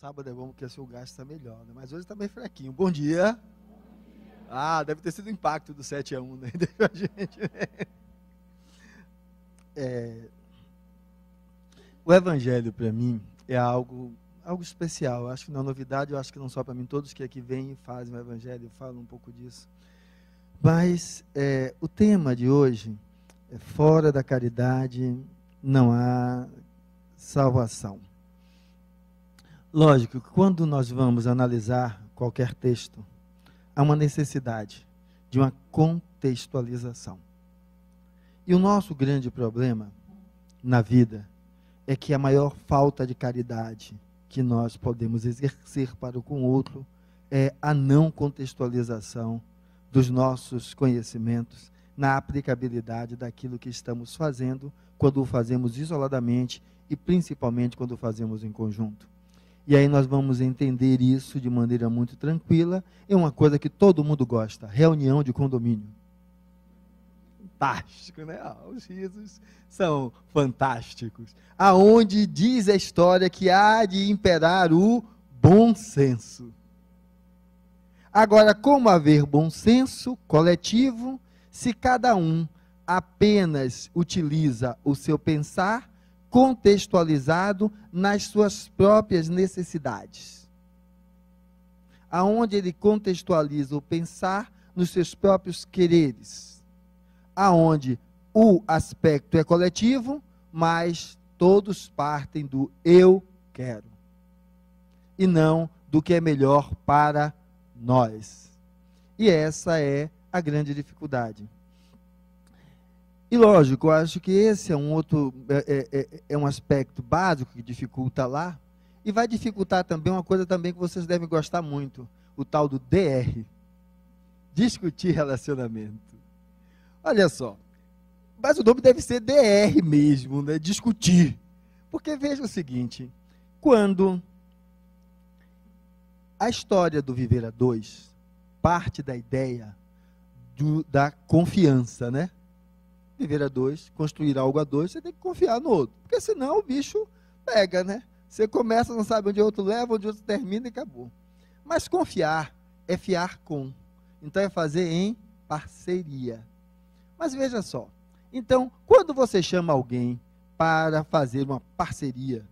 sábado é bom porque o seu gasto está melhor, né? Mas hoje está bem fraquinho. Bom dia. Ah, deve ter sido o impacto do 7-1, né? A gente, né? O evangelho, para mim, é algo especial. Eu acho que não é novidade, eu acho que não só para mim, todos que aqui vêm e fazem o evangelho falam um pouco disso. Mas o tema de hoje é: fora da caridade não há salvação. Lógico que quando nós vamos analisar qualquer texto, há uma necessidade de uma contextualização. E o nosso grande problema na vida é que a maior falta de caridade que nós podemos exercer para com o outro é a não contextualização dos nossos conhecimentos na aplicabilidade daquilo que estamos fazendo, quando o fazemos isoladamente e principalmente quando o fazemos em conjunto. E aí nós vamos entender isso de maneira muito tranquila. É uma coisa que todo mundo gosta: reunião de condomínio. Fantástico, né? Os risos são fantásticos. Aonde diz a história que há de imperar o bom senso. Agora, como haver bom senso coletivo se cada um apenas utiliza o seu pensar contextualizado nas suas próprias necessidades? Aonde ele contextualiza o pensar nos seus próprios quereres. Aonde o aspecto é coletivo, mas todos partem do eu quero. E não do que é melhor para nós. E essa é a grande dificuldade. E lógico, eu acho que esse é um outro, um aspecto básico que dificulta lá, e vai dificultar também uma coisa também que vocês devem gostar muito, o tal do DR, discutir relacionamento. Olha só, mas o nome deve ser DR mesmo, né? Discutir. Porque veja o seguinte: quando a história do viver a dois parte da ideia da confiança, né? Viver a dois, construir algo a dois, você tem que confiar no outro. Porque senão o bicho pega, né? Você começa, não sabe onde o outro leva, onde o outro termina e acabou. Mas confiar é fiar com. Então é fazer em parceria. Mas veja só. Então, quando você chama alguém para fazer uma parceria,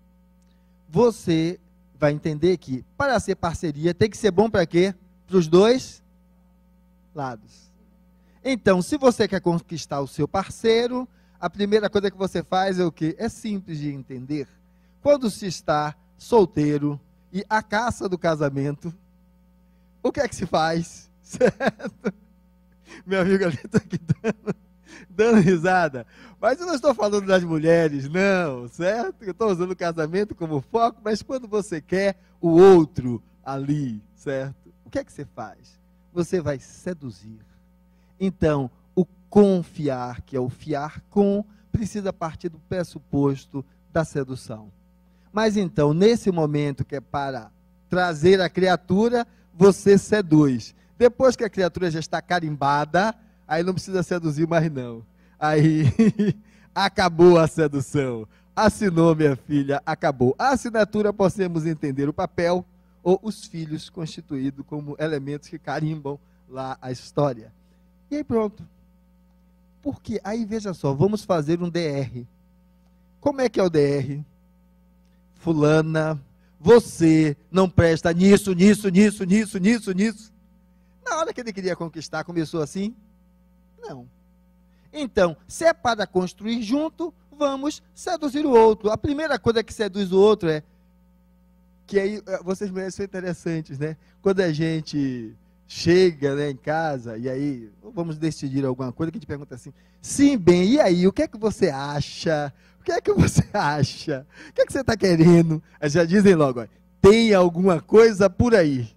você vai entender que para ser parceria tem que ser bom para quê? Para os dois lados. Então, se você quer conquistar o seu parceiro, a primeira coisa que você faz é o quê? É simples de entender. Quando se está solteiro e a caça do casamento, o que é que se faz? Certo? Meu amigo ali está aqui dando risada. Mas eu não estou falando das mulheres, não, certo? Eu estou usando o casamento como foco, mas quando você quer o outro ali, certo? O que é que você faz? Você vai seduzir. Então, o confiar, que é o fiar com, precisa partir do pressuposto da sedução. Mas então, nesse momento que é para trazer a criatura, você seduz. Depois que a criatura já está carimbada, aí não precisa seduzir mais não. Aí, acabou a sedução. Assinou, minha filha, acabou. A assinatura, podemos entender o papel ou os filhos constituídos como elementos que carimbam lá a história. E aí pronto. Porque aí veja só, vamos fazer um DR. Como é que é o DR? Fulana, você não presta nisso. Na hora que ele queria conquistar, começou assim? Não. Então, se é para construir junto, vamos seduzir o outro. A primeira coisa que seduz o outro é que aí, vocês mulheres são interessantes, né? Quando a gente chega, né, em casa, e aí vamos decidir alguma coisa, que a gente pergunta assim: sim, bem, e aí, o que é que você acha? O que é que você acha? O que é que você está querendo? Aí já dizem logo: ó, tem alguma coisa por aí.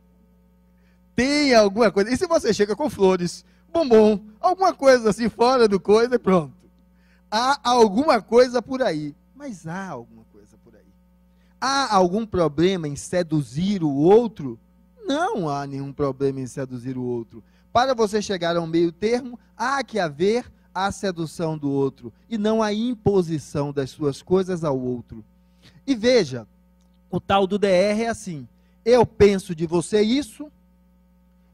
Tem alguma coisa. E se você chega com flores, bombom, alguma coisa assim fora do coisa, e pronto. Há alguma coisa por aí. Mas há alguma coisa por aí. Há algum problema em seduzir o outro? Não há nenhum problema em seduzir o outro. Para você chegar a um meio termo, há que haver a sedução do outro, e não a imposição das suas coisas ao outro. E veja, O tal do DR é assim: eu penso de você isso,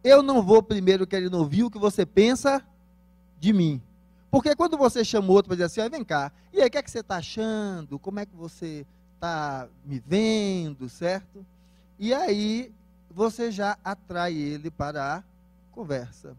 eu não vou primeiro querendo ouvir o que você pensa de mim. Porque quando você chama o outro para dizer assim, vem cá, e aí, o que é que você está achando? Como é que você está me vendo, certo? E aí, você já atrai ele para a conversa.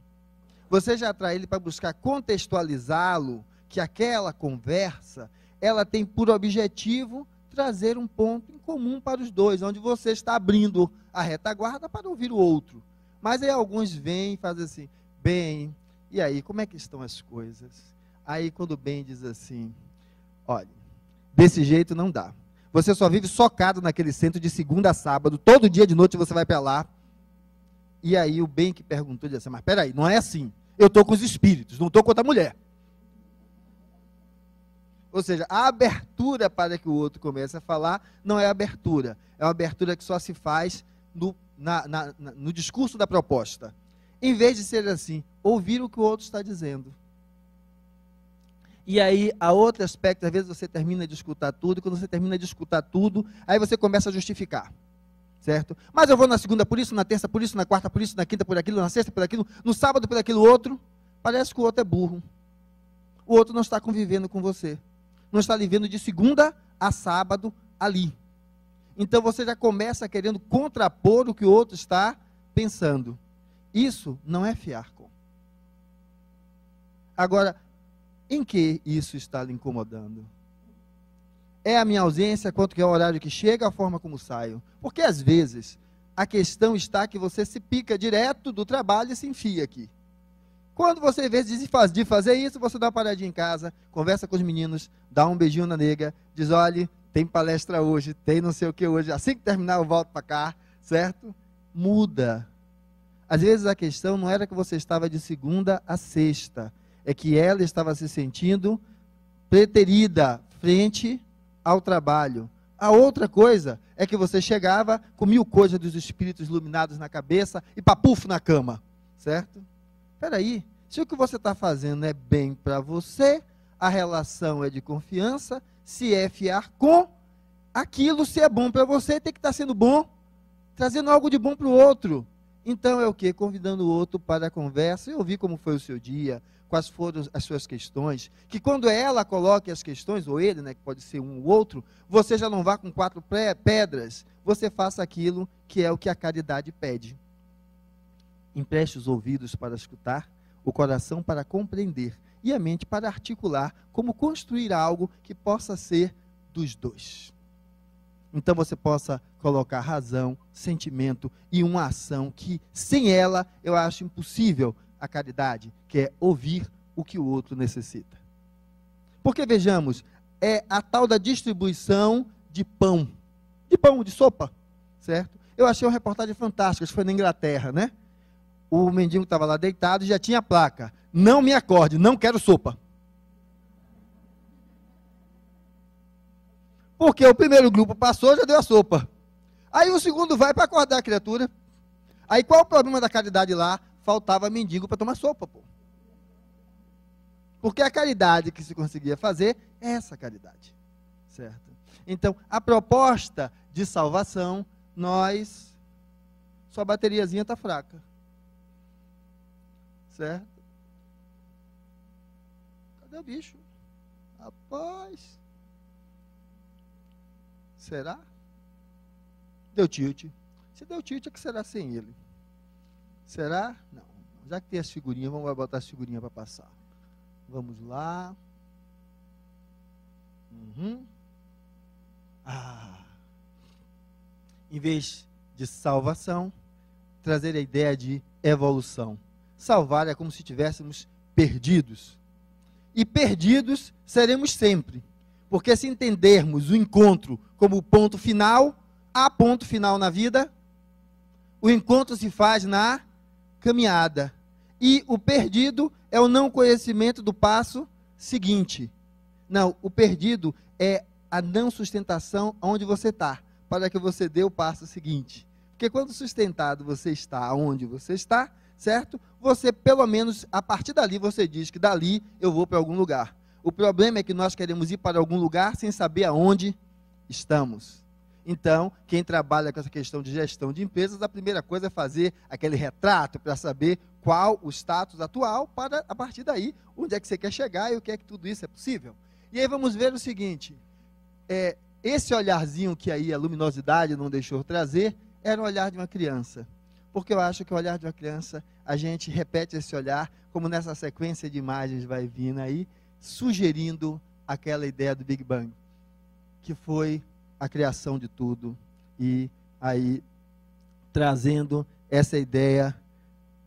Você já atrai ele para buscar contextualizá-lo, que aquela conversa, ela tem por objetivo trazer um ponto em comum para os dois, onde você está abrindo a retaguarda para ouvir o outro. Mas aí alguns vêm e fazem assim, bem, e aí, como é que estão as coisas? Aí quando o bem diz assim, olha, desse jeito não dá. Você só vive socado naquele centro de segunda a sábado, todo dia de noite você vai para lá. E aí o bem que perguntou, diz assim, mas peraí, não é assim. Eu estou com os espíritos, não estou com outra mulher. Ou seja, a abertura para que o outro comece a falar não é abertura. É uma abertura que só se faz no discurso da proposta. Em vez de ser assim, ouvir o que o outro está dizendo. E aí, a outro aspecto, às vezes você termina de escutar tudo, e quando você termina de escutar tudo, aí você começa a justificar. Certo? Mas eu vou na segunda por isso, na terça por isso, na quarta por isso, na quinta por aquilo, na sexta por aquilo, no sábado por aquilo outro. Parece que o outro é burro. O outro não está convivendo com você. Não está vivendo de segunda a sábado ali. Então você já começa querendo contrapor o que o outro está pensando. Isso não é fiar com. Agora, em que isso está lhe incomodando? É a minha ausência, quanto que é o horário que chega, a forma como saio. Porque às vezes a questão está que você se pica direto do trabalho e se enfia aqui. Quando você vê de fazer isso, você dá uma paradinha em casa, conversa com os meninos, dá um beijinho na nega, diz, olha, tem palestra hoje, tem não sei o que hoje, assim que terminar eu volto para cá, certo? Muda. Às vezes a questão não era que você estava de segunda a sexta, é que ela estava se sentindo preterida frente ao trabalho. A outra coisa é que você chegava com 1000 coisas dos espíritos iluminados na cabeça e papufo na cama, certo? Espera aí, se o que você está fazendo é bem para você, a relação é de confiança, se é fiar com, aquilo se é bom para você, tem que estar sendo bom, trazendo algo de bom para o outro. Então é o quê? Convidando o outro para a conversa e ouvir como foi o seu dia, quais foram as suas questões, que quando ela coloque as questões, ou ele, né, que pode ser um ou outro, você já não vá com 4 pedras, você faça aquilo que é o que a caridade pede. Empreste os ouvidos para escutar, o coração para compreender e a mente para articular como construir algo que possa ser dos dois. Então você possa colocar razão, sentimento e uma ação que, sem ela, eu acho impossível a caridade, que é ouvir o que o outro necessita. Porque, vejamos, é a tal da distribuição de pão, de sopa, certo? Eu achei uma reportagem fantástica, acho que foi na Inglaterra, né? O mendigo estava lá deitado e já tinha a placa, não me acorde, não quero sopa. Porque o primeiro grupo passou, já deu a sopa. Aí o segundo vai para acordar a criatura. Aí qual o problema da caridade lá? Faltava mendigo para tomar sopa, pô. Porque a caridade que se conseguia fazer é essa caridade, certo? Então, a proposta de salvação, sua bateriazinha está fraca, certo? Cadê o bicho? Rapaz, será? Deu tilt. Se deu tilt, é que será sem ele? Será? Não. Já que tem as figurinhas, vamos botar as figurinhas para passar. Vamos lá. Em vez de salvação, trazer a ideia de evolução. Salvar é como se estivéssemos perdidos. E perdidos seremos sempre. Porque se entendermos o encontro como o ponto final, há ponto final na vida, o encontro se faz na caminhada. E o perdido é o não conhecimento do passo seguinte. Não, o perdido é a não sustentação onde você está, para que você dê o passo seguinte. Porque quando sustentado você está onde você está, certo? Você, pelo menos, a partir dali, você diz que dali eu vou para algum lugar. O problema é que nós queremos ir para algum lugar sem saber aonde estamos. Então, quem trabalha com essa questão de gestão de empresas, a primeira coisa é fazer aquele retrato para saber qual o status atual, para, a partir daí, onde é que você quer chegar e o que é que tudo isso é possível. E aí vamos ver o seguinte, esse olharzinho que aí a luminosidade não deixou trazer, era o olhar de uma criança. Porque eu acho que o olhar de uma criança, a gente repete esse olhar, como nessa sequência de imagens vai vindo aí, sugerindo aquela ideia do Big Bang, que foi a criação de tudo, e aí trazendo essa ideia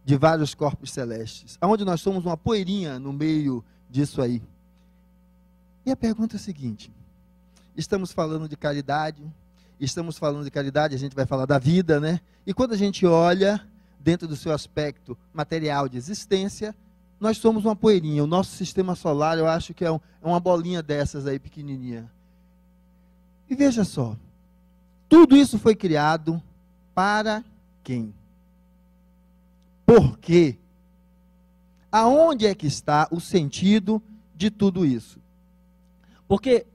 de vários corpos celestes, onde nós somos uma poeirinha no meio disso aí. E a pergunta é a seguinte, estamos falando de caridade, a gente vai falar da vida, né? E quando a gente olha dentro do seu aspecto material de existência, nós somos uma poeirinha. O nosso sistema solar, eu acho que é uma bolinha dessas aí, pequenininha. E veja só, tudo isso foi criado para quem? Por quê? Aonde é que está o sentido de tudo isso? Porque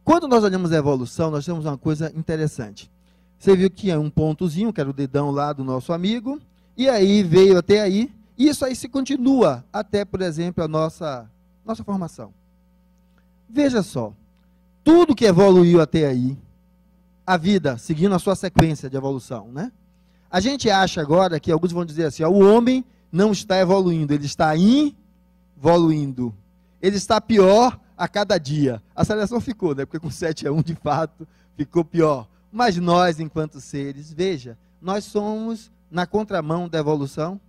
quando nós olhamos a evolução, nós temos uma coisa interessante. Você viu que tinha um pontozinho, que era o dedão lá do nosso amigo, e aí veio até aí, e isso aí se continua até, por exemplo, a nossa formação. Veja só, tudo que evoluiu até aí, a vida, seguindo a sua sequência de evolução, né? A gente acha agora que alguns vão dizer assim, ó, o homem não está evoluindo, ele está involuindo. Ele está pior a cada dia. A seleção ficou, né? Porque com 7-1, de fato, ficou pior. Mas nós, enquanto seres, veja, nós somos na contramão da evolução,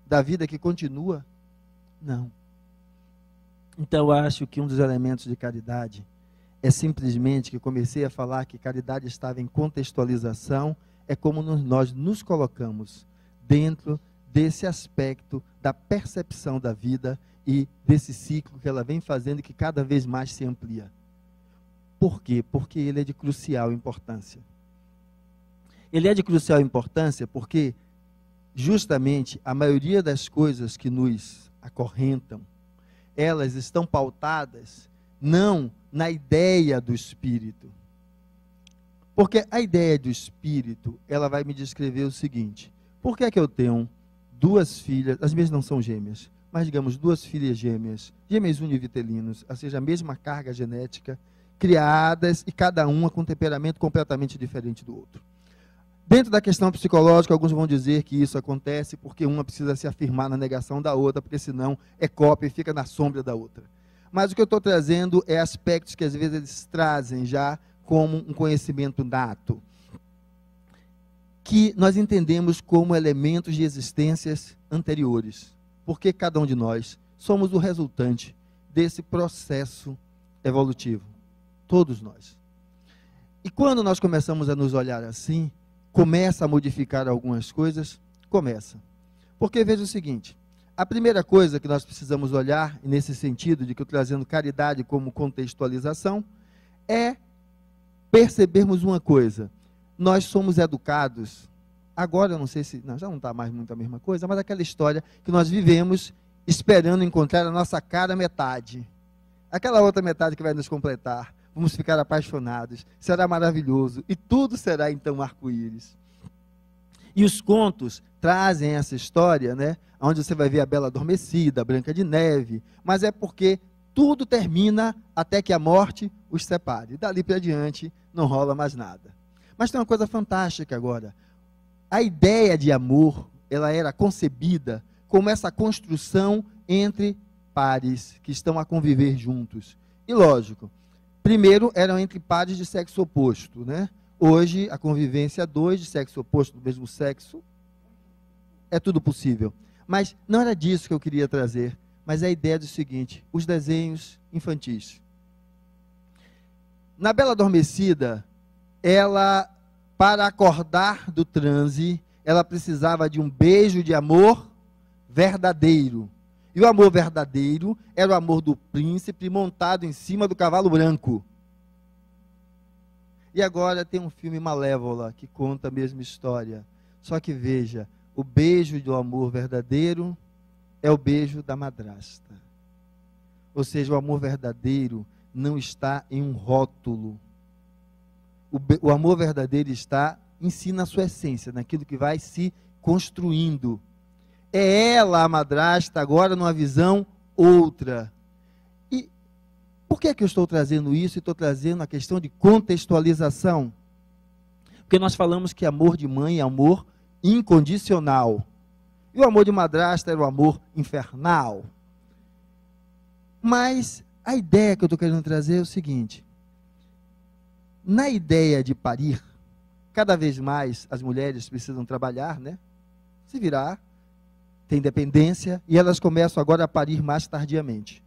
da vida que continua? Não. Então, eu acho que um dos elementos de caridade é simplesmente que comecei a falar que caridade estava em contextualização, é como nós nos colocamos dentro desse aspecto da percepção da vida e desse ciclo que ela vem fazendo e que cada vez mais se amplia. Por quê? Porque ele é de crucial importância. Ele é de crucial importância porque justamente a maioria das coisas que nos acorrentam, elas estão pautadas não na ideia do espírito. Porque a ideia do espírito, ela vai me descrever o seguinte: por que é que eu tenho duas filhas, as minhas não são gêmeas, mas digamos duas filhas gêmeas univitelinos, ou seja, a mesma carga genética, criadas e cada uma com um temperamento completamente diferente do outro. Dentro da questão psicológica, alguns vão dizer que isso acontece porque uma precisa se afirmar na negação da outra, porque senão é cópia e fica na sombra da outra. Mas o que eu estou trazendo é aspectos que às vezes eles trazem já como um conhecimento nato, que nós entendemos como elementos de existências anteriores, porque cada um de nós somos o resultante desse processo evolutivo, todos nós. E quando nós começamos a nos olhar assim, começa a modificar algumas coisas, começa. Porque veja o seguinte, a primeira coisa que nós precisamos olhar, nesse sentido de que eu estou trazendo caridade como contextualização, é percebermos uma coisa: nós somos educados, agora eu não sei se, já não está mais muito a mesma coisa, mas aquela história que nós vivemos esperando encontrar a nossa cara metade, aquela outra metade que vai nos completar, vamos ficar apaixonados, será maravilhoso, e tudo será então arco-íris. E os contos trazem essa história, né, onde você vai ver a Bela Adormecida, a Branca de Neve, mas é porque tudo termina até que a morte os separe. Dali para diante não rola mais nada. Mas tem uma coisa fantástica agora. A ideia de amor, ela era concebida como essa construção entre pares que estão a conviver juntos. E lógico, primeiro eram entre pares de sexo oposto, né? Hoje a convivência dois de sexo oposto, do mesmo sexo, é tudo possível. Mas não era disso que eu queria trazer, mas a ideia do seguinte: os desenhos infantis. Na Bela Adormecida, ela, para acordar do transe, ela precisava de um beijo de amor verdadeiro. E o amor verdadeiro era o amor do príncipe montado em cima do cavalo branco. E agora tem um filme Malévola que conta a mesma história. Só que veja, o beijo do amor verdadeiro é o beijo da madrasta. Ou seja, o amor verdadeiro não está em um rótulo. O amor verdadeiro está em si, na sua essência, naquilo que vai se construindo. É ela a madrasta, agora numa visão outra. E por que é que eu estou trazendo isso? E estou trazendo a questão de contextualização. Porque nós falamos que amor de mãe é amor incondicional. E o amor de madrasta era o amor infernal. Mas a ideia que eu estou querendo trazer é o seguinte: na ideia de parir, cada vez mais as mulheres precisam trabalhar, né? Se virar, tem dependência, e elas começam agora a parir mais tardiamente.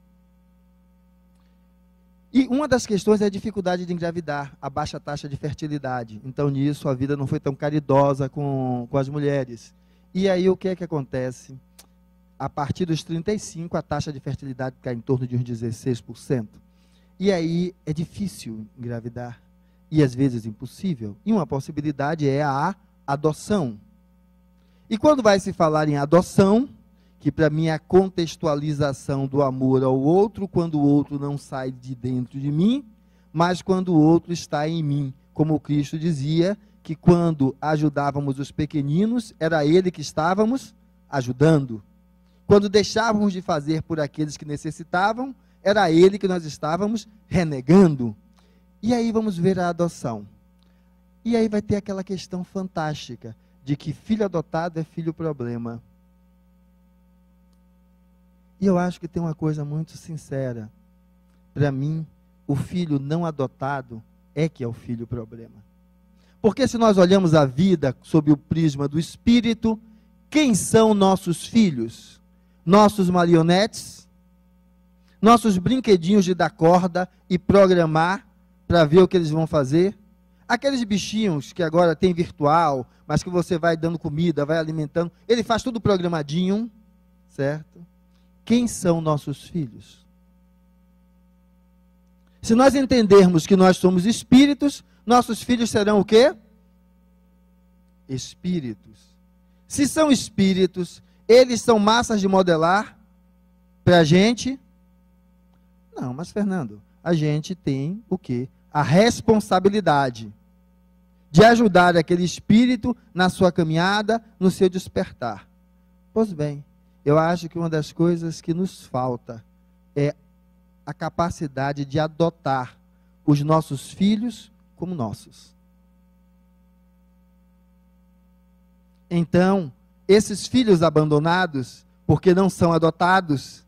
E uma das questões é a dificuldade de engravidar, a baixa taxa de fertilidade. Então, nisso, a vida não foi tão caridosa com as mulheres. E aí, o que é que acontece? A partir dos 35, a taxa de fertilidade cai em torno de uns 16%. E aí, é difícil engravidar. E, às vezes, impossível. E uma possibilidade é a adoção. E quando vai se falar em adoção, que para mim é a contextualização do amor ao outro, quando o outro não sai de dentro de mim, mas quando o outro está em mim. Como Cristo dizia, que quando ajudávamos os pequeninos, era Ele que estávamos ajudando. Quando deixávamos de fazer por aqueles que necessitavam, era Ele que nós estávamos renegando. E aí vamos ver a adoção. E aí vai ter aquela questão fantástica, de que filho adotado é filho problema. E eu acho que tem uma coisa muito sincera. Para mim, o filho não adotado é que é o filho problema. Porque se nós olhamos a vida sob o prisma do espírito, quem são nossos filhos? Nossos marionetes? Nossos brinquedinhos de dar corda e programar para ver o que eles vão fazer? Aqueles bichinhos que agora tem virtual, mas que você vai dando comida, vai alimentando, ele faz tudo programadinho, certo? Quem são nossos filhos? Se nós entendermos que nós somos espíritos, nossos filhos serão o quê? Espíritos. Se são espíritos, eles são massas de modelar para a gente? Não, mas Fernando, a gente tem o quê? A responsabilidade de ajudar aquele espírito na sua caminhada, no seu despertar. Pois bem, eu acho que uma das coisas que nos falta é a capacidade de adotar os nossos filhos como nossos. Então, esses filhos abandonados, porque não são adotados,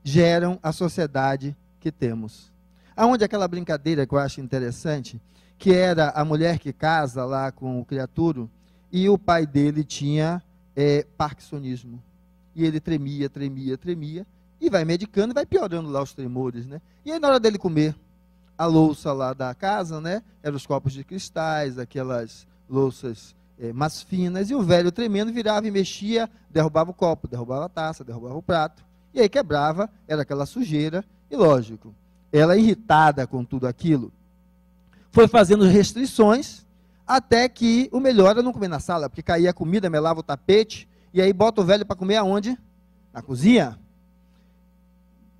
geram a sociedade que temos. Aonde aquela brincadeira que eu acho interessante, que era a mulher que casa lá com o criaturo, e o pai dele tinha parkinsonismo. E ele tremia, e vai medicando, e vai piorando lá os tremores, né? E aí na hora dele comer, a louça lá da casa, né? Eram os copos de cristais, aquelas louças mais finas, e o velho tremendo virava e mexia, derrubava o copo, derrubava a taça, derrubava o prato, e aí quebrava, era aquela sujeira, e lógico, ela irritada com tudo aquilo, foi fazendo restrições, até que o melhor era não comer na sala, porque caía a comida, melava o tapete, e aí bota o velho para comer aonde? Na cozinha.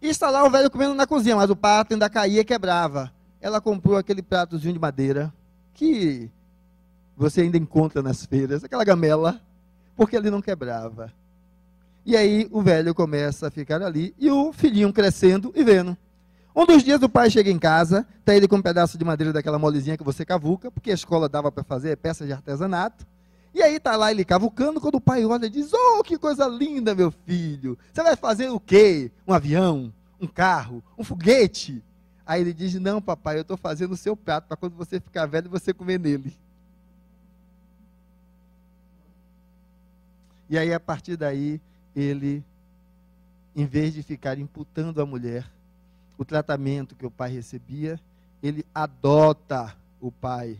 E está lá o velho comendo na cozinha, mas o prato ainda caía e quebrava. Ela comprou aquele pratozinho de madeira, que você ainda encontra nas feiras, aquela gamela, porque ele não quebrava. E aí o velho começa a ficar ali, e o filhinho crescendo e vendo. Um dos dias o pai chega em casa, está ele com um pedaço de madeira daquela molezinha que você cavuca, porque a escola dava para fazer peças de artesanato. E aí está lá ele cavucando, quando o pai olha e diz: "Oh, que coisa linda, meu filho! Você vai fazer o quê? Um avião? Um carro? Um foguete?" Aí ele diz: "Não, papai, eu estou fazendo o seu prato, para quando você ficar velho, você comer nele." E aí, a partir daí, ele, em vez de ficar imputando à mulher o tratamento que o pai recebia, ele adota o pai.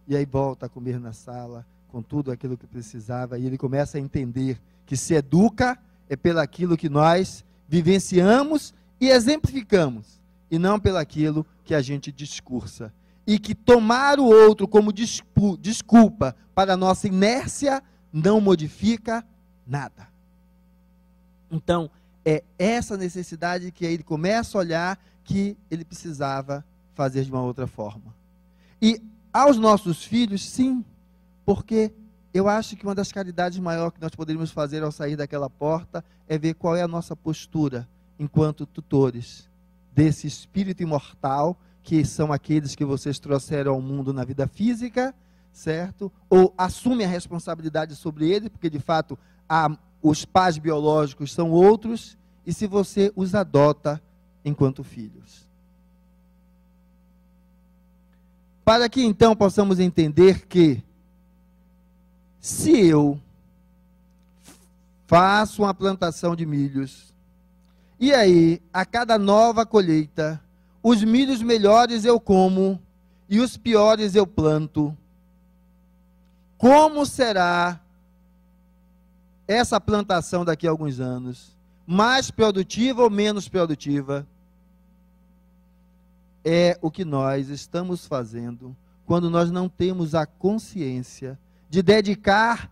E aí volta a comer na sala, com tudo aquilo que precisava, e ele começa a entender que se educa é pelaquilo que nós vivenciamos e exemplificamos, e não pelaquilo que a gente discursa. E que tomar o outro como desculpa para a nossa inércia não modifica nada. Então, é essa necessidade que aí ele começa a olhar que ele precisava fazer de uma outra forma. E aos nossos filhos, sim, porque eu acho que uma das caridades maiores que nós poderíamos fazer ao sair daquela porta é ver qual é a nossa postura enquanto tutores desse espírito imortal, que são aqueles que vocês trouxeram ao mundo na vida física, certo? Ou assume a responsabilidade sobre ele, porque de fato os pais biológicos são outros, e se você os adota enquanto filhos. Para que então possamos entender que, se eu faço uma plantação de milhos, e aí, a cada nova colheita, os milhos melhores eu como, e os piores eu planto, como será essa plantação daqui a alguns anos? Mais produtiva ou menos produtiva? É o que nós estamos fazendo quando nós não temos a consciência de dedicar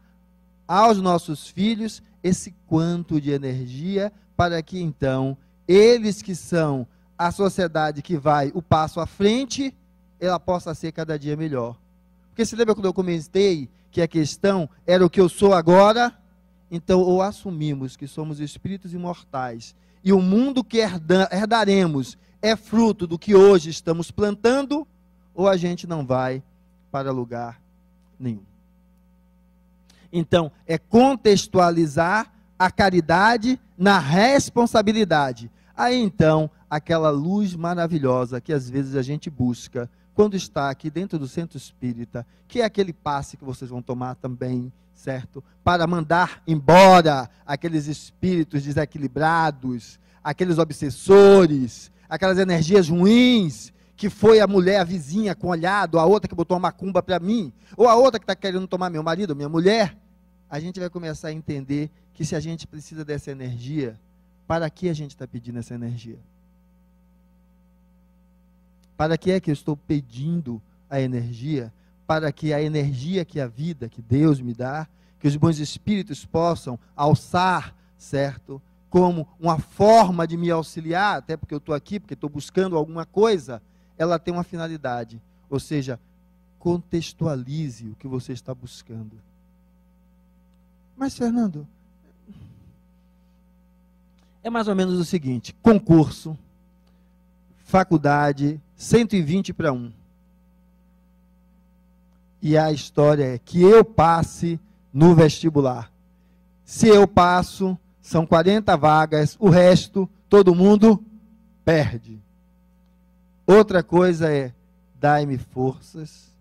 aos nossos filhos esse quanto de energia, para que então eles, que são a sociedade que vai o passo à frente, ela possa ser cada dia melhor. Porque se lembra quando eu comentei que a questão era o que eu sou agora? Então, ou assumimos que somos espíritos imortais, e o mundo que herdaremos é fruto do que hoje estamos plantando, ou a gente não vai para lugar nenhum. Então, é contextualizar a caridade na responsabilidade. Aí então, aquela luz maravilhosa que às vezes a gente busca quando está aqui dentro do centro espírita, que é aquele passe que vocês vão tomar também, certo? Para mandar embora aqueles espíritos desequilibrados, aqueles obsessores, aquelas energias ruins, que foi a mulher, a vizinha com olhado, a outra que botou uma macumba para mim, ou a outra que está querendo tomar meu marido, minha mulher. A gente vai começar a entender que se a gente precisa dessa energia, para que a gente está pedindo essa energia? Para que é que eu estou pedindo a energia? Para que a energia que a vida, que Deus me dá, que os bons espíritos possam alçar, certo? Como uma forma de me auxiliar, até porque eu estou aqui, porque estou buscando alguma coisa, ela tem uma finalidade. Ou seja, contextualize o que você está buscando. Mas, Fernando, é mais ou menos o seguinte: concurso, faculdade, 120 para 1. E a história é que eu passe no vestibular. Se eu passo, são 40 vagas, o resto, todo mundo perde. Outra coisa é, dai-me forças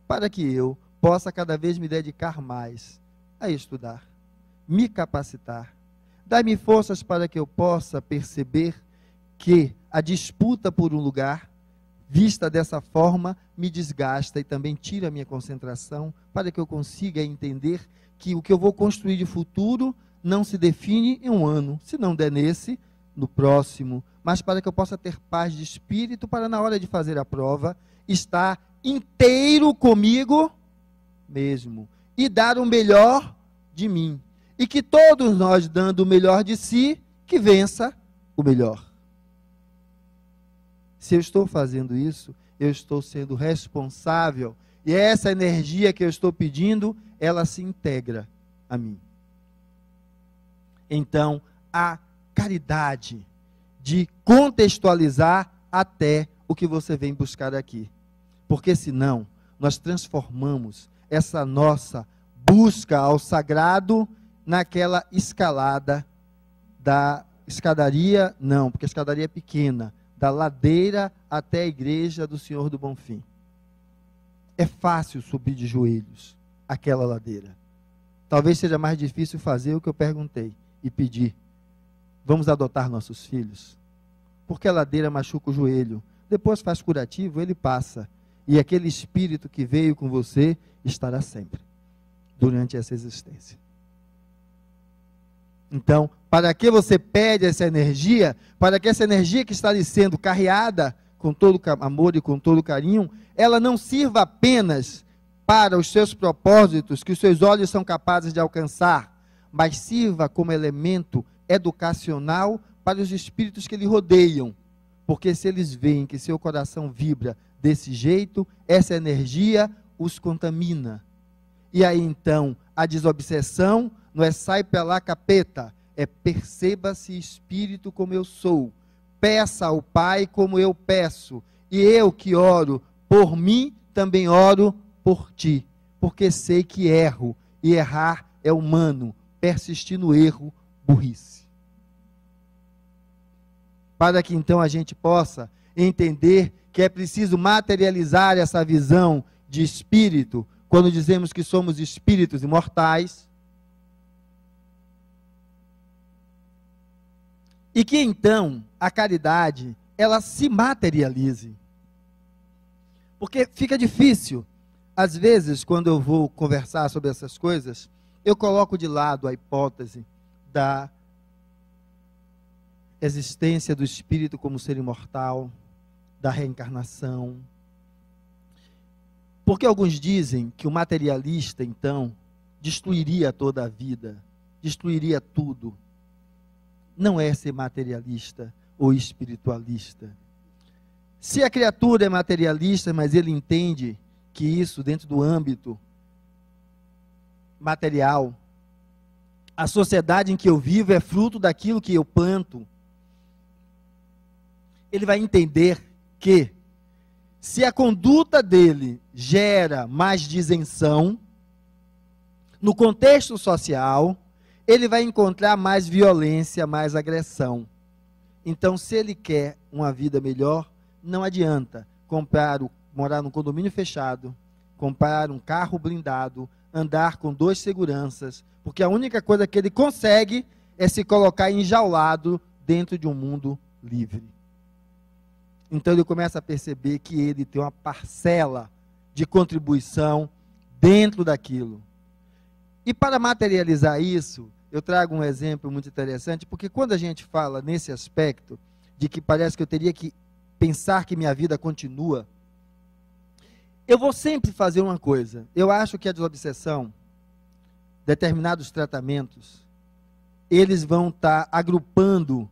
para que eu possa cada vez me dedicar mais a estudar, me capacitar. Dai-me forças para que eu possa perceber que a disputa por um lugar, vista dessa forma, me desgasta e também tira a minha concentração, para que eu consiga entender que o que eu vou construir de futuro não se define em um ano, se não der nesse, no próximo, mas para que eu possa ter paz de espírito, para na hora de fazer a prova, estar inteiro comigo mesmo, e dar o melhor de mim, e que todos nós, dando o melhor de si, que vença o melhor. Se eu estou fazendo isso, eu estou sendo responsável, e essa energia que eu estou pedindo, ela se integra a mim. Então, a caridade de contextualizar até o que você vem buscar aqui. Porque senão, nós transformamos essa nossa busca ao sagrado naquela escalada da escadaria, não, porque a escadaria é pequena, da ladeira até a igreja do Senhor do Bonfim. É fácil subir de joelhos aquela ladeira. Talvez seja mais difícil fazer o que eu perguntei e pedir. Vamos adotar nossos filhos? Porque a ladeira machuca o joelho. Depois faz curativo, ele passa. E aquele espírito que veio com você estará sempre, durante essa existência. Então, para que você pede essa energia? Para que essa energia que está lhe sendo carreada com todo amor e com todo carinho, ela não sirva apenas para os seus propósitos, que os seus olhos são capazes de alcançar, mas sirva como elemento educacional para os espíritos que lhe rodeiam, Porque se eles veem que seu coração vibra desse jeito, essa energia os contamina. E aí então, a desobsessão não é sai pra lá capeta, é perceba-se espírito como eu sou, peça ao Pai como eu peço, e eu que oro por mim, também oro por ti, porque sei que erro, e errar é humano, persistir no erro, burrice. Para que então a gente possa entender que é preciso materializar essa visão de espírito, quando dizemos que somos espíritos imortais, e que então a caridade, ela se materialize. Porque fica difícil, às vezes, quando eu vou conversar sobre essas coisas, eu coloco de lado a hipótese da existência do espírito como ser imortal, da reencarnação. Porque alguns dizem que o materialista, então, destruiria toda a vida, destruiria tudo. Não é ser materialista ou espiritualista. Se a criatura é materialista, mas ele entende que isso, dentro do âmbito material, a sociedade em que eu vivo é fruto daquilo que eu planto, ele vai entender que, se a conduta dele gera mais disenção, no contexto social, ele vai encontrar mais violência, mais agressão. Então, se ele quer uma vida melhor, não adianta morar num condomínio fechado, comprar um carro blindado, andar com 2 seguranças, porque a única coisa que ele consegue é se colocar enjaulado dentro de um mundo livre. Então ele começa a perceber que ele tem uma parcela de contribuição dentro daquilo. E para materializar isso, eu trago um exemplo muito interessante, porque quando a gente fala nesse aspecto, de que parece que eu teria que pensar que minha vida continua, eu vou sempre fazer uma coisa. Eu acho que a desobsessão, determinados tratamentos, eles vão estar agrupando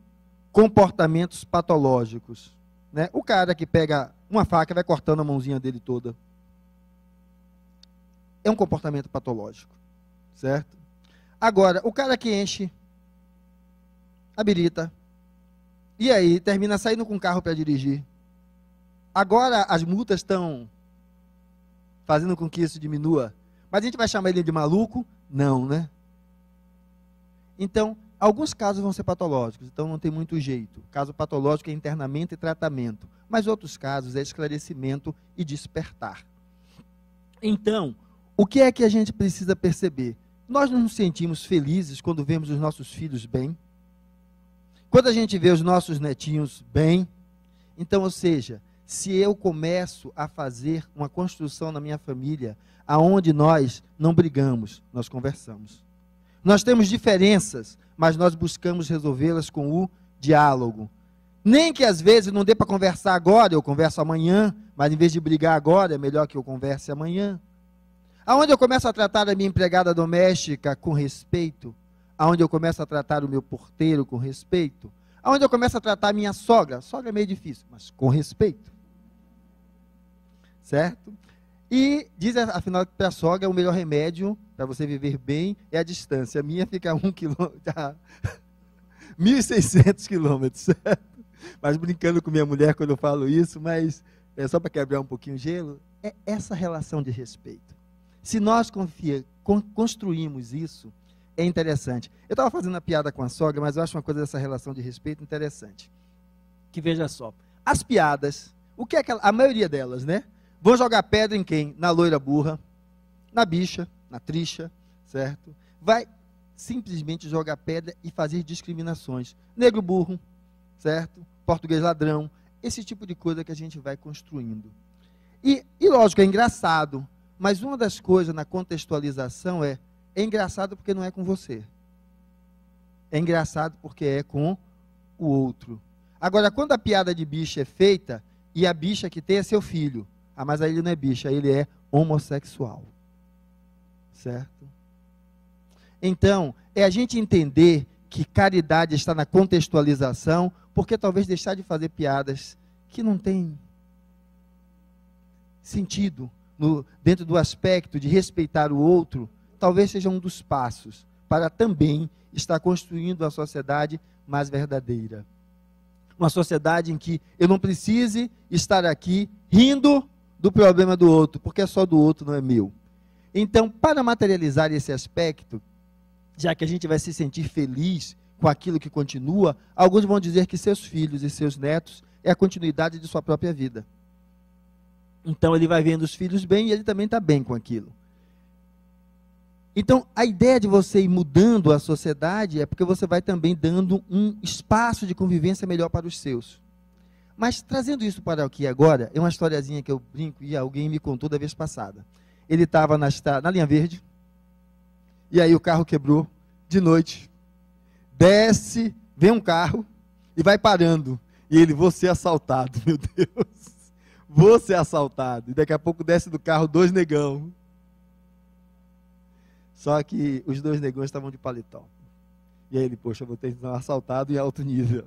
comportamentos patológicos. Né? O cara que pega uma faca e vai cortando a mãozinha dele toda. É um comportamento patológico. Certo? Agora, o cara que enche a birita, e aí termina saindo com o carro para dirigir. Agora as multas estão fazendo com que isso diminua. Mas a gente vai chamar ele de maluco? Não, né? Então, alguns casos vão ser patológicos, então não tem muito jeito. Caso patológico é internamento e tratamento. Mas outros casos é esclarecimento e despertar. Então, o que é que a gente precisa perceber? Nós não nos sentimos felizes quando vemos os nossos filhos bem? Quando a gente vê os nossos netinhos bem? Então, ou seja, se eu começo a fazer uma construção na minha família, aonde nós não brigamos, nós conversamos. Nós temos diferenças, mas nós buscamos resolvê-las com o diálogo. Nem que às vezes não dê para conversar agora, eu converso amanhã, mas em vez de brigar agora, é melhor que eu converse amanhã. Aonde eu começo a tratar a minha empregada doméstica com respeito, aonde eu começo a tratar o meu porteiro com respeito, aonde eu começo a tratar a minha sogra é meio difícil, mas com respeito. Certo? E diz, afinal, que para a sogra o melhor remédio para você viver bem é a distância. A minha fica a 1.600 quilômetros, certo? Mas brincando com minha mulher quando eu falo isso, mas é só para quebrar um pouquinho o gelo, é essa relação de respeito. Se nós construímos isso, é interessante. Eu estava fazendo uma piada com a sogra, mas eu acho uma coisa dessa relação de respeito interessante. Que veja só, as piadas, o que é que a maioria delas, né? Vão jogar pedra em quem? Na loira burra, na bicha, na trixa, certo? Vai simplesmente jogar pedra e fazer discriminações. Negro burro, certo? Português ladrão, esse tipo de coisa que a gente vai construindo. E lógico, é engraçado, mas uma das coisas na contextualização é engraçado porque não é com você. É engraçado porque é com o outro. Agora, quando a piada de bicha é feita, e a bicha que tem é seu filho, mas aí ele não é bicha, ele é homossexual. Certo? Então, é a gente entender que caridade está na contextualização, porque talvez deixar de fazer piadas que não têm sentido dentro do aspecto de respeitar o outro, talvez seja um dos passos para também estar construindo uma sociedade mais verdadeira. Uma sociedade em que eu não precise estar aqui rindo do problema do outro, porque é só do outro, não é meu. Então, para materializar esse aspecto, já que a gente vai se sentir feliz com aquilo que continua, alguns vão dizer que seus filhos e seus netos é a continuidade de sua própria vida. Então, ele vai vendo os filhos bem e ele também está bem com aquilo. Então, a ideia de você ir mudando a sociedade é porque você vai também dando um espaço de convivência melhor para os seus. Mas, trazendo isso para aqui agora, é uma historiazinha que eu brinco e alguém me contou da vez passada. Ele estava na linha verde, e aí o carro quebrou, de noite, desce, vem um carro e vai parando. E ele, vou ser assaltado, meu Deus, vou ser assaltado. E daqui a pouco desce do carro 2 negão. Só que os 2 negões estavam de paletó. E aí ele, poxa, eu vou ter que ser um assaltado em alto nível.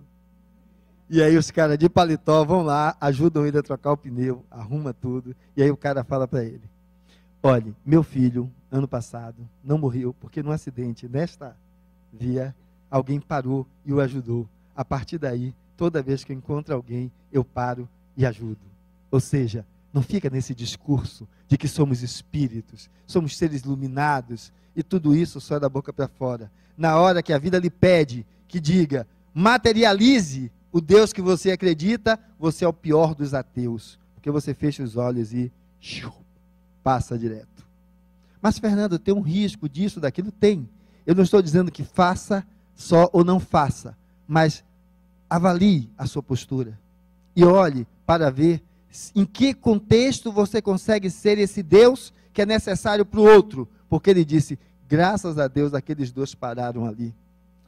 E aí os caras de paletó vão lá, ajudam ele a trocar o pneu, arruma tudo. E aí o cara fala para ele, olha, meu filho, ano passado, não morreu, porque num acidente nesta via, alguém parou e o ajudou. A partir daí, toda vez que eu encontro alguém, eu paro e ajudo. Ou seja, não fica nesse discurso de que somos espíritos, somos seres iluminados, e tudo isso só da boca para fora. Na hora que a vida lhe pede que diga, materialize o Deus que você acredita, você é o pior dos ateus, porque você fecha os olhos e passa direto. Mas, Fernando, tem um risco disso, daquilo? Tem. Eu não estou dizendo que faça só ou não faça, mas avalie a sua postura e olhe para ver em que contexto você consegue ser esse Deus que é necessário para o outro, porque ele disse, graças a Deus aqueles 2 pararam ali.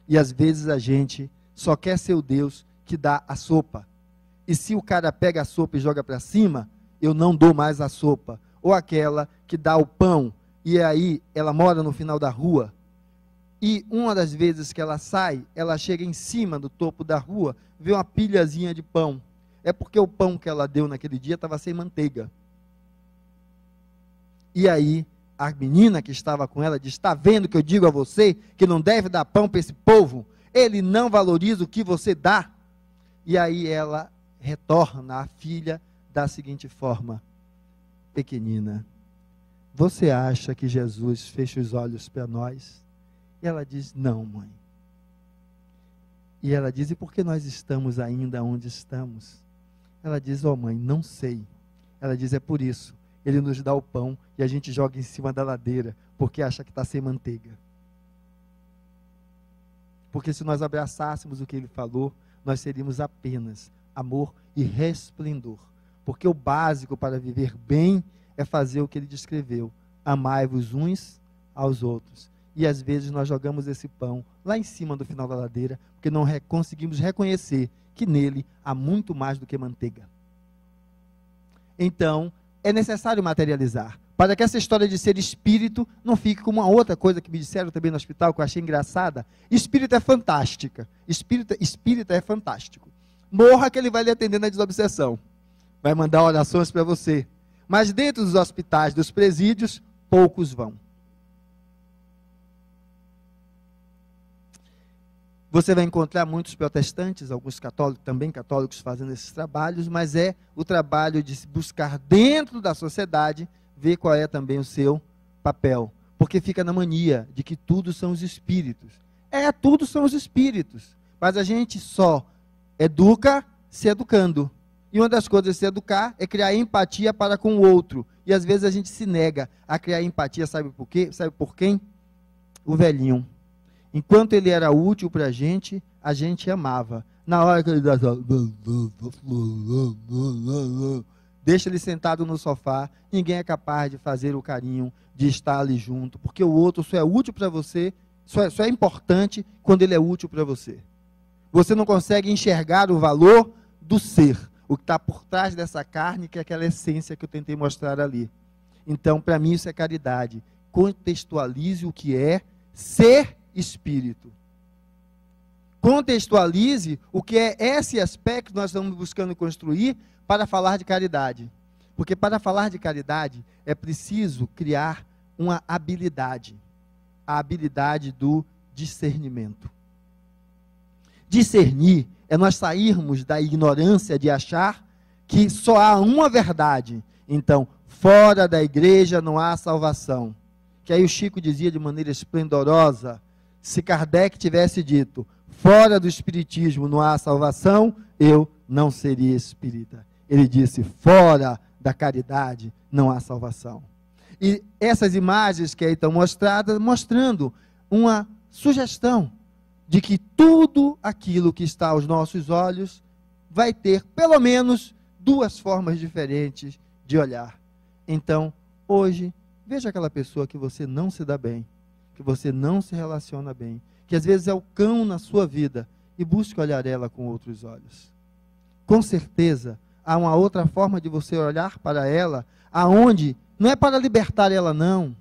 E às vezes a gente só quer ser o Deus que dá a sopa, e se o cara pega a sopa e joga para cima, eu não dou mais a sopa, ou aquela que dá o pão, e aí ela mora no final da rua, e uma das vezes que ela sai, ela chega em cima do topo da rua, vê uma pilhazinha de pão, é porque o pão que ela deu naquele dia estava sem manteiga. E aí, a menina que estava com ela diz, está vendo que eu digo a você, que não deve dar pão para esse povo? Ele não valoriza o que você dá. E aí ela retorna à filha da seguinte forma, pequenina, você acha que Jesus fecha os olhos para nós? E ela diz, não, mãe. E ela diz, e por que nós estamos ainda onde estamos? Ela diz, mãe, não sei. Ela diz, é por isso. Ele nos dá o pão e a gente joga em cima da ladeira, porque acha que está sem manteiga. Porque se nós abraçássemos o que ele falou, nós seríamos apenas amor e resplendor. Porque o básico para viver bem é fazer o que ele descreveu. Amai-vos uns aos outros. E às vezes nós jogamos esse pão lá em cima do final da ladeira, porque não conseguimos reconhecer que nele há muito mais do que manteiga. Então, é necessário materializar, para que essa história de ser espírito não fique como uma outra coisa que me disseram também no hospital, que eu achei engraçada. Espírito é fantástica. Espírita é fantástico. Morra que ele vai lhe atender na desobsessão. Vai mandar orações para você. Mas dentro dos hospitais, dos presídios, poucos vão. Você vai encontrar muitos protestantes, alguns católicos, também católicos, fazendo esses trabalhos, mas é o trabalho de se buscar dentro da sociedade, ver qual é também o seu papel. Porque fica na mania de que tudo são os espíritos. Tudo são os espíritos. Mas a gente só educa se educando. E uma das coisas de se educar é criar empatia para com o outro. E às vezes a gente se nega a criar empatia, sabe por quê? Sabe por quem? O velhinho. Enquanto ele era útil para a gente amava. Na hora que ele dá, deixa ele sentado no sofá, ninguém é capaz de fazer o carinho, de estar ali junto, porque o outro só é útil para você, só é importante quando ele é útil para você. Você não consegue enxergar o valor do ser, o que está por trás dessa carne, que é aquela essência que eu tentei mostrar ali. Então, para mim, isso é caridade. Contextualize o que é ser espírito. Contextualize o que é esse aspecto que nós estamos buscando construir para falar de caridade. Porque para falar de caridade é preciso criar uma habilidade. A habilidade do discernimento. Discernir é nós sairmos da ignorância de achar que só há uma verdade. Então, fora da igreja não há salvação. Que aí o Chico dizia de maneira esplendorosa, se Kardec tivesse dito, fora do espiritismo não há salvação, eu não seria espírita. Ele disse, fora da caridade não há salvação. E essas imagens que aí estão mostradas, mostrando uma sugestão de que tudo aquilo que está aos nossos olhos vai ter pelo menos duas formas diferentes de olhar. Então, hoje, veja aquela pessoa que você não se dá bem, que você não se relaciona bem, que às vezes é o cão na sua vida, e busque olhar ela com outros olhos. Com certeza, há uma outra forma de você olhar para ela, aonde não é para libertar ela, não,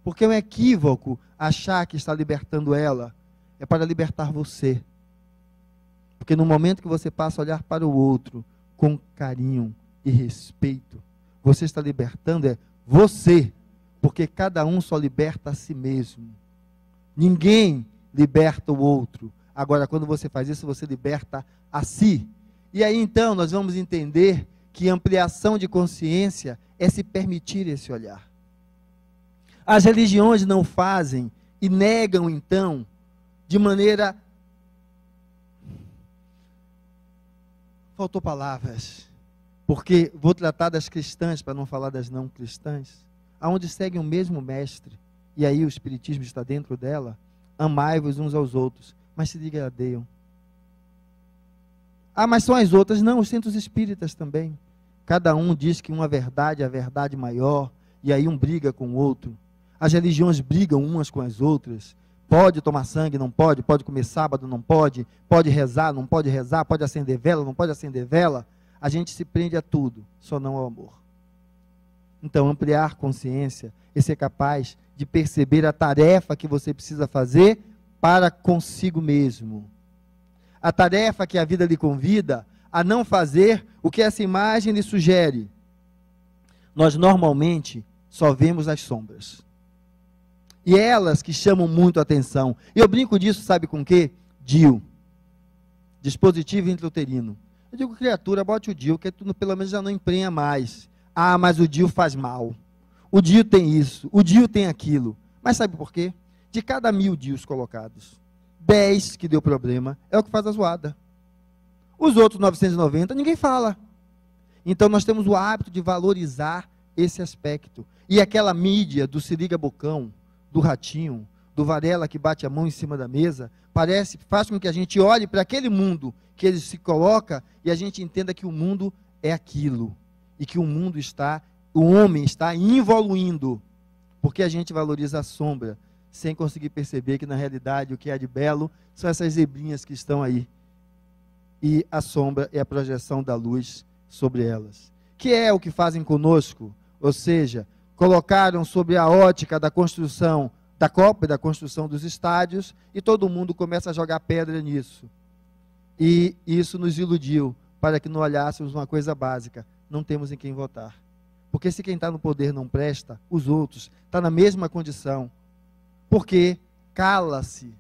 porque é um equívoco achar que está libertando ela, é para libertar você. Porque no momento que você passa a olhar para o outro com carinho e respeito, você está libertando você, porque cada um só liberta a si mesmo. Ninguém liberta o outro. Agora, quando você faz isso, você liberta a si. E aí, então, nós vamos entender que ampliação de consciência é se permitir esse olhar. As religiões não fazem e negam, então, de maneira... Faltou palavras. Porque vou tratar das cristãs, para não falar das não cristãs, aonde seguem o mesmo mestre, e aí o espiritismo está dentro dela, amai-vos uns aos outros, mas se degradeiam. Ah, mas são as outras. Não, os centros espíritas também. Cada um diz que uma verdade é a verdade maior, e aí um briga com o outro. As religiões brigam umas com as outras. Pode tomar sangue, não pode, pode comer sábado, não pode rezar, não pode rezar, pode acender vela, não pode acender vela. A gente se prende a tudo, só não ao amor. Então, ampliar consciência é ser capaz de perceber a tarefa que você precisa fazer para consigo mesmo. A tarefa que a vida lhe convida a não fazer o que essa imagem lhe sugere. Nós normalmente só vemos as sombras. E elas que chamam muito a atenção. Eu brinco disso, sabe com o quê? DIU. Dispositivo intrauterino. Eu digo, criatura, bote o DIU, que tu pelo menos já não emprenha mais. Ah, mas o DIU faz mal. O DIU tem isso, o DIU tem aquilo. Mas sabe por quê? De cada 1000 DIUs colocados, 10 que deu problema, é o que faz a zoada. Os outros 990, ninguém fala. Então nós temos o hábito de valorizar esse aspecto. E aquela mídia do se liga bocão, do ratinho, do Varela que bate a mão em cima da mesa, faz com que a gente olhe para aquele mundo que ele se coloca e a gente entenda que o mundo é aquilo. E que o mundo o homem está evoluindo, porque a gente valoriza a sombra, sem conseguir perceber que na realidade o que é de belo são essas zebrinhas que estão aí. E a sombra é a projeção da luz sobre elas. Que é o que fazem conosco, ou seja, colocaram sobre a ótica da construção da Copa e da construção dos estádios, e todo mundo começa a jogar pedra nisso. E isso nos iludiu, para que não olhássemos uma coisa básica: não temos em quem votar. Porque se quem está no poder não presta, os outros estão na mesma condição. Porque cala-se,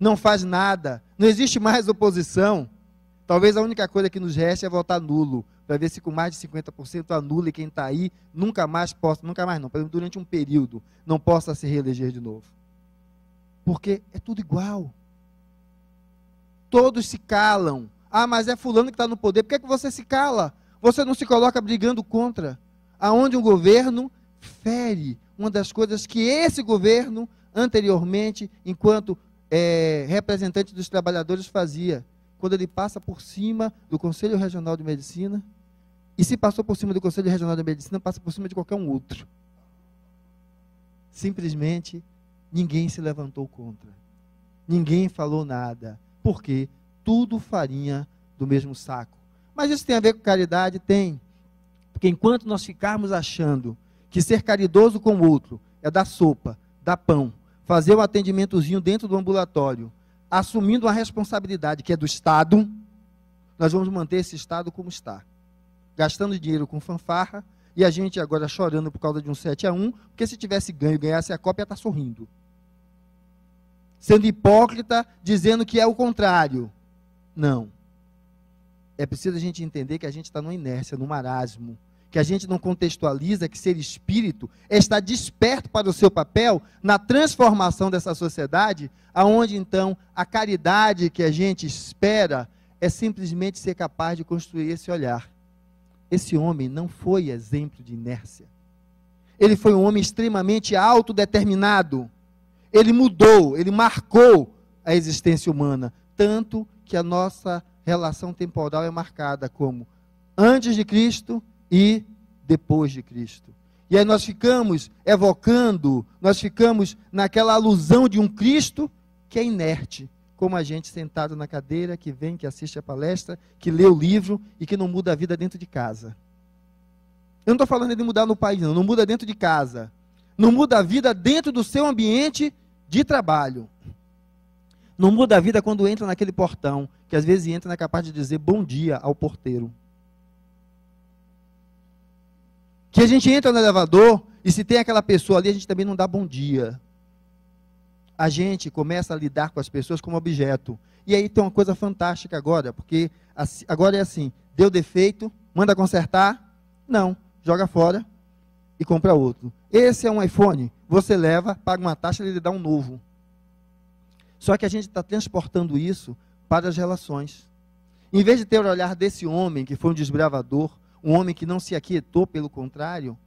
não faz nada, não existe mais oposição. Talvez a única coisa que nos reste é votar nulo, para ver se com mais de 50% anula e quem está aí nunca mais não, durante um período, não possa se reeleger de novo. Porque é tudo igual. Todos se calam. Ah, mas é fulano que está no poder, por que você se cala? Você não se coloca brigando contra. Aonde um governo fere uma das coisas que esse governo, anteriormente, enquanto representante dos trabalhadores, fazia. Quando ele passa por cima do Conselho Regional de Medicina, e se passou por cima do Conselho Regional de Medicina, passa por cima de qualquer um outro. Simplesmente, ninguém se levantou contra. Ninguém falou nada. Por quê? Tudo farinha do mesmo saco. Mas isso tem a ver com caridade? Tem. Porque enquanto nós ficarmos achando que ser caridoso com o outro é dar sopa, dar pão, fazer o atendimentozinho dentro do ambulatório, assumindo uma responsabilidade que é do Estado, nós vamos manter esse Estado como está. Gastando dinheiro com fanfarra, e a gente agora chorando por causa de um 7-1, porque se tivesse ganho, ganhasse a Copa, ia estar sorrindo. Sendo hipócrita, dizendo que é o contrário. Não. É preciso a gente entender que a gente está numa inércia, num marasmo, que a gente não contextualiza que ser espírito é estar desperto para o seu papel na transformação dessa sociedade, aonde então a caridade que a gente espera é simplesmente ser capaz de construir esse olhar. Esse homem não foi exemplo de inércia. Ele foi um homem extremamente autodeterminado. Ele mudou, ele marcou a existência humana, tanto que a nossa relação temporal é marcada como antes de Cristo e depois de Cristo. E aí nós ficamos evocando, nós ficamos naquela alusão de um Cristo que é inerte, como a gente sentado na cadeira, que vem, que assiste a palestra, que lê o livro e que não muda a vida dentro de casa. Eu não estou falando de mudar no país, não muda dentro de casa. Não muda a vida dentro do seu ambiente de trabalho. Não muda a vida quando entra naquele portão, que às vezes entra e não é capaz de dizer bom dia ao porteiro. Que a gente entra no elevador e se tem aquela pessoa ali, a gente também não dá bom dia. A gente começa a lidar com as pessoas como objeto. E aí tem uma coisa fantástica agora, porque agora é assim, deu defeito, manda consertar, não, joga fora e compra outro. Esse é um iPhone, você leva, paga uma taxa e ele dá um novo. Só que a gente está transportando isso para as relações. Em vez de ter o olhar desse homem, que foi um desbravador, um homem que não se aquietou, pelo contrário,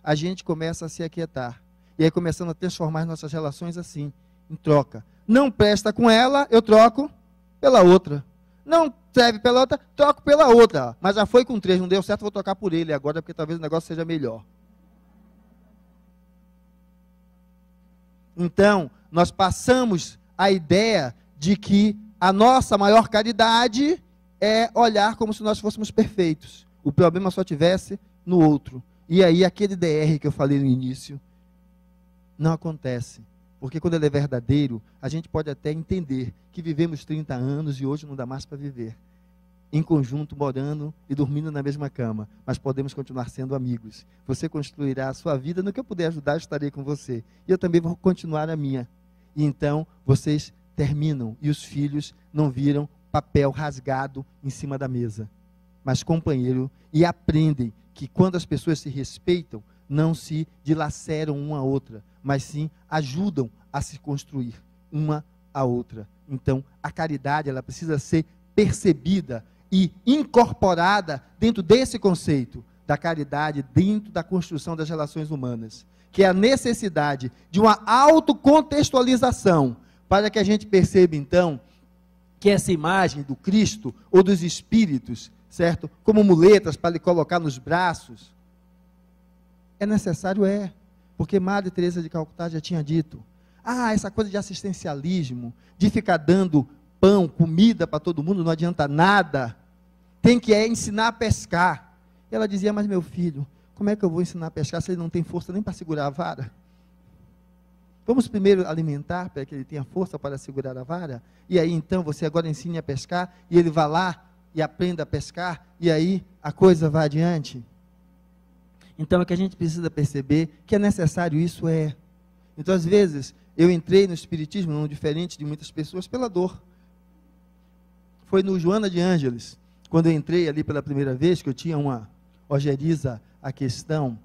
a gente começa a se aquietar. E aí começando a transformar nossas relações assim, em troca. Não presta com ela, eu troco pela outra. Não serve pela outra, troco pela outra. Mas já foi com 3, não deu certo, vou trocar por ele agora, porque talvez o negócio seja melhor. Então, nós passamos a ideia de que a nossa maior caridade é olhar como se nós fôssemos perfeitos. O problema só tivesse no outro. E aí aquele DR que eu falei no início não acontece. Porque quando ele é verdadeiro, a gente pode até entender que vivemos 30 anos e hoje não dá mais para viver. Em conjunto, morando e dormindo na mesma cama. Mas podemos continuar sendo amigos. Você construirá a sua vida, no que eu puder ajudar, eu estarei com você. E eu também vou continuar a minha. E então, vocês terminam e os filhos não viram papel rasgado em cima da mesa, mas companheiro, e aprendem que quando as pessoas se respeitam, não se dilaceram uma a outra, mas sim ajudam a se construir uma a outra. Então, a caridade, ela precisa ser percebida e incorporada dentro desse conceito da caridade, dentro da construção das relações humanas, que é a necessidade de uma autocontextualização, para que a gente perceba, então, que essa imagem do Cristo, ou dos Espíritos, certo? Como muletas para lhe colocar nos braços, é necessário, porque Madre Teresa de Calcutá já tinha dito, essa coisa de assistencialismo, de ficar dando pão, comida para todo mundo, não adianta nada, tem que ensinar a pescar. E ela dizia, mas meu filho, como é que eu vou ensinar a pescar se ele não tem força nem para segurar a vara? Vamos primeiro alimentar para que ele tenha força para segurar a vara, e aí então você agora ensine a pescar, e ele vai lá e aprenda a pescar, e aí a coisa vai adiante. Então é que a gente precisa perceber que é necessário isso. Então às vezes eu entrei no Espiritismo, não diferente de muitas pessoas, pela dor. Foi no Joana de Ângeles, quando eu entrei ali pela primeira vez, que eu tinha uma ojeriza à questão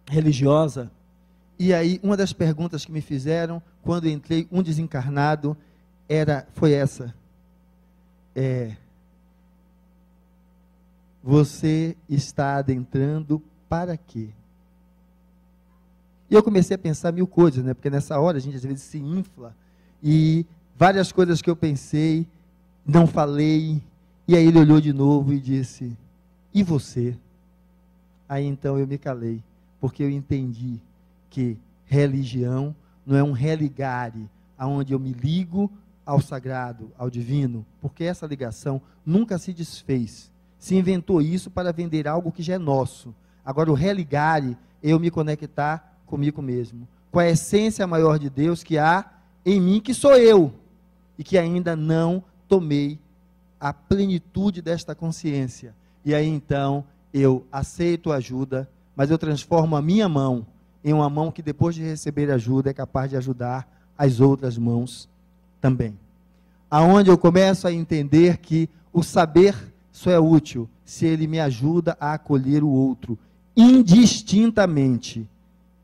religiosa. E aí, uma das perguntas que me fizeram, quando eu entrei, um desencarnado, foi essa. Você está adentrando para quê? E eu comecei a pensar mil coisas, né? Porque nessa hora a gente às vezes se infla, e várias coisas que eu pensei, não falei, e aí ele olhou de novo e disse, e você? Aí então eu me calei, porque eu entendi que religião não é um religare, aonde eu me ligo ao sagrado, ao divino, porque essa ligação nunca se desfez. Se inventou isso para vender algo que já é nosso. Agora o religare é eu me conectar comigo mesmo, com a essência maior de Deus que há em mim, que sou eu. e que ainda não tomei a plenitude desta consciência. E aí então eu aceito ajuda, mas eu transformo a minha mão em uma mão que depois de receber ajuda é capaz de ajudar as outras mãos também. Aonde eu começo a entender que o saber só é útil se ele me ajuda a acolher o outro indistintamente.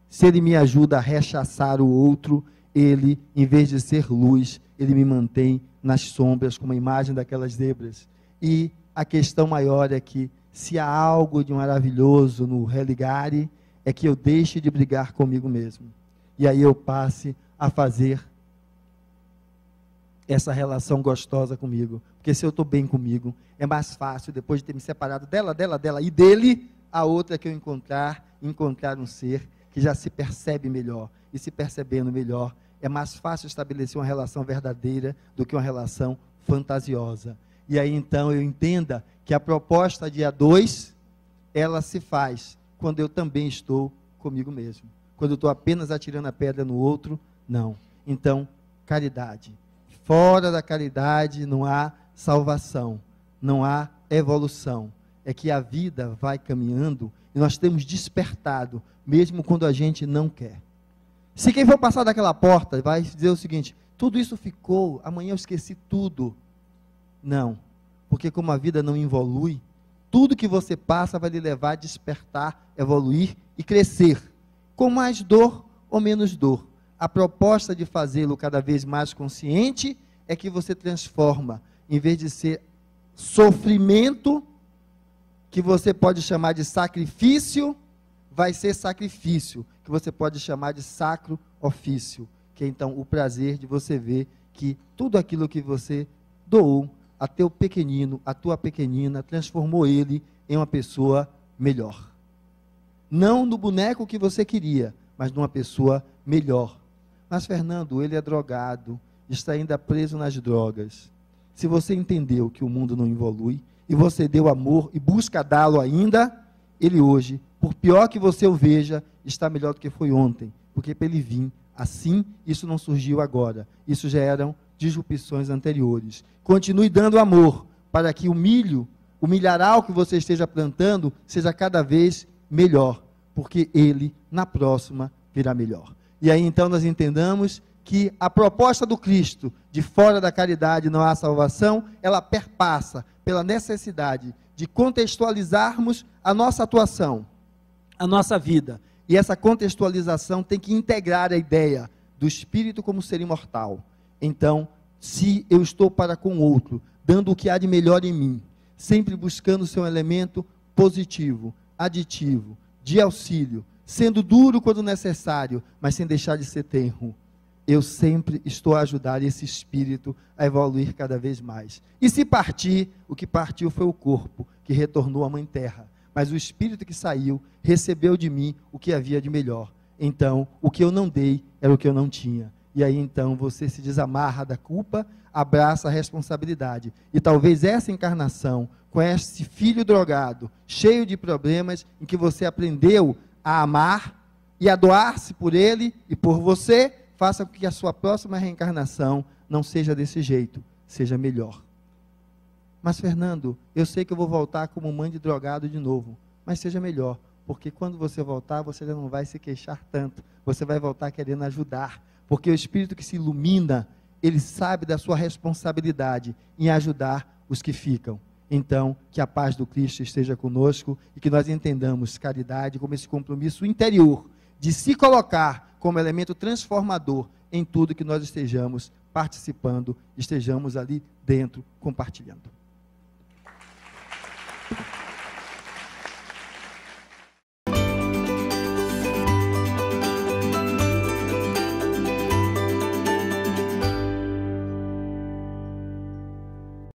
Se ele me ajuda a rechaçar o outro, ele, em vez de ser luz, ele me mantém nas sombras, como a imagem daquelas zebras. E a questão maior é que, se há algo de maravilhoso no religare, é que eu deixe de brigar comigo mesmo. E aí eu passe a fazer essa relação gostosa comigo. Porque se eu estou bem comigo, é mais fácil, depois de ter me separado dela e dele, a outra que eu encontrar um ser que já se percebe melhor. E se percebendo melhor, é mais fácil estabelecer uma relação verdadeira do que uma relação fantasiosa. E aí então eu entenda que a proposta de A2, ela se faz quando eu também estou comigo mesmo. Quando eu estou apenas atirando a pedra no outro, não. Então, caridade. Fora da caridade não há salvação, não há evolução. É que a vida vai caminhando e nós temos despertado, mesmo quando a gente não quer. Se quem for passar daquela porta vai dizer o seguinte: tudo isso ficou, amanhã eu esqueci tudo. Não, porque como a vida não evolui, tudo que você passa vai lhe levar a despertar, evoluir e crescer, com mais dor ou menos dor. A proposta de fazê-lo cada vez mais consciente é que você transforma, em vez de ser sofrimento, que você pode chamar de sacrifício, vai ser sacrifício, que você pode chamar de sacro ofício, que é então o prazer de você ver que tudo aquilo que você doou a teu pequenino, a tua pequenina, transformou ele em uma pessoa melhor. Não no boneco que você queria, mas numa pessoa melhor. Mas Fernando, ele é drogado, está ainda preso nas drogas. Se você entendeu que o mundo não evolui, e você deu amor e busca dá-lo ainda, ele hoje, por pior que você o veja, está melhor do que foi ontem, porque para ele vir assim, isso não surgiu agora, isso já eram disrupções anteriores. Continue dando amor, para que o milharal que você esteja plantando, seja cada vez melhor, porque ele, na próxima, virá melhor. E aí então nós entendamos que a proposta do Cristo, de fora da caridade não há salvação, ela perpassa pela necessidade de contextualizarmos a nossa atuação, a nossa vida. E essa contextualização tem que integrar a ideia do espírito como ser imortal. Então, se eu estou para com o outro, dando o que há de melhor em mim, sempre buscando ser um elemento positivo, aditivo, de auxílio, sendo duro quando necessário, mas sem deixar de ser tenro, eu sempre estou a ajudar esse espírito a evoluir cada vez mais. E se partir, o que partiu foi o corpo, que retornou à mãe terra. Mas o espírito que saiu, recebeu de mim o que havia de melhor. Então, o que eu não dei, era o que eu não tinha. E aí então, você se desamarra da culpa, abraça a responsabilidade. E talvez essa encarnação, com esse filho drogado, cheio de problemas, em que você aprendeu a amar e a doar-se por ele e por você, faça com que a sua próxima reencarnação não seja desse jeito, seja melhor. Mas Fernando, eu sei que eu vou voltar como mãe de drogado de novo, mas seja melhor, porque quando você voltar, você já não vai se queixar tanto, você vai voltar querendo ajudar, porque o espírito que se ilumina, ele sabe da sua responsabilidade em ajudar os que ficam. Então, que a paz do Cristo esteja conosco e que nós entendamos caridade como esse compromisso interior de se colocar como elemento transformador em tudo que nós estejamos participando, estejamos ali dentro, compartilhando.